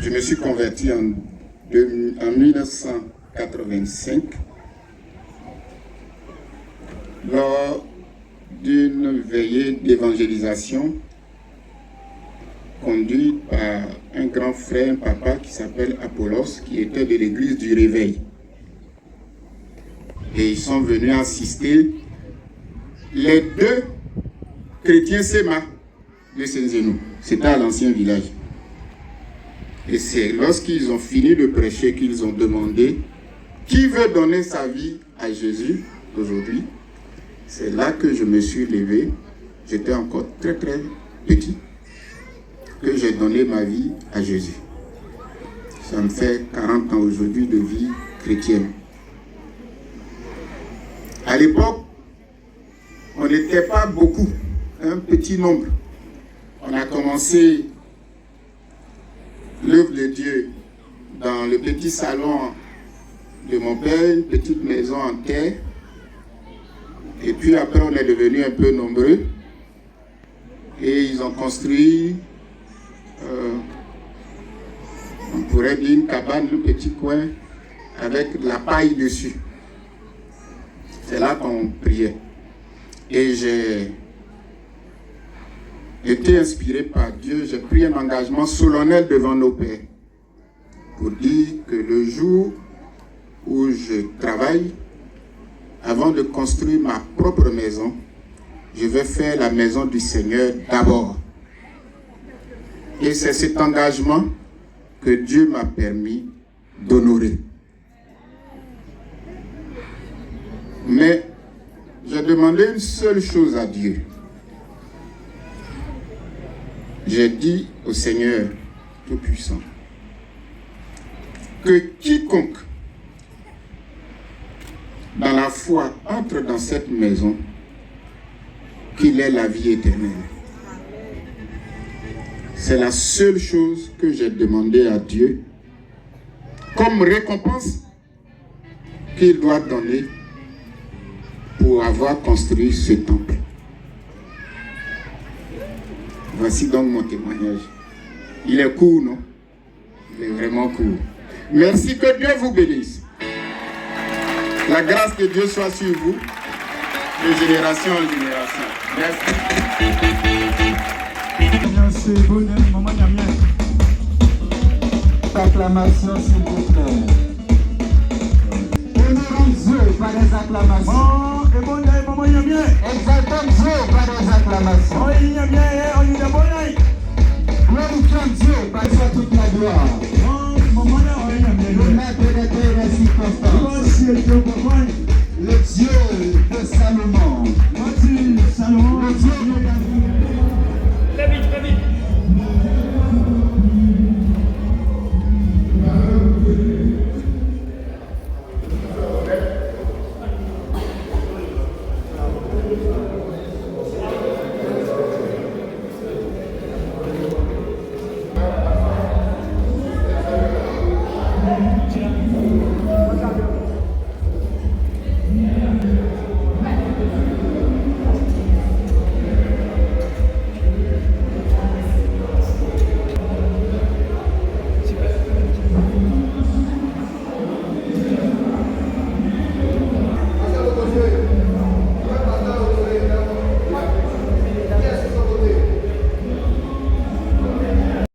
Je me suis converti en 1985 lors d'une veillée d'évangélisation conduite par un grand frère, un papa qui s'appelle Apollos, qui était de l'église du Réveil. Et ils sont venus assister les deux chrétiens Séma de Saint-Zénou. C'était à l'ancien village. Et c'est lorsqu'ils ont fini de prêcher qu'ils ont demandé qui veut donner sa vie à Jésus aujourd'hui. C'est là que je me suis levé. J'étais encore très petit. Que j'ai donné ma vie à Jésus. Ça me fait 40 ans aujourd'hui de vie chrétienne. À l'époque, on n'était pas beaucoup, un petit nombre. On a commencé l'œuvre de Dieu dans le petit salon de mon père, une petite maison en terre. Et puis après, on est devenu un peu nombreux. Et ils ont construit, on pourrait dire une cabane, un petit coin, avec de la paille dessus. C'est là qu'on priait. Et j'ai été inspiré par Dieu. J'ai pris un engagement solennel devant nos pères pour dire que le jour où je travaille, avant de construire ma propre maison, je vais faire la maison du Seigneur d'abord. Et c'est cet engagement que Dieu m'a permis d'honorer. Mais j'ai demandé une seule chose à Dieu. J'ai dit au Seigneur Tout-Puissant que quiconque dans la foi entre dans cette maison, qu'il ait la vie éternelle. C'est la seule chose que j'ai demandé à Dieu comme récompense qu'il doit donner pour avoir construit ce temple. Voici donc mon témoignage. Il est court, non? Il est vraiment court. Merci, que Dieu vous bénisse. La grâce de Dieu soit sur vous, de génération en génération. Merci. Acclamation, s'il vous plaît. Honorons Dieu par des acclamations. Exaltons Dieu par des acclamations. Glorifions Dieu par sa toute la gloire. Le maître des circonstances.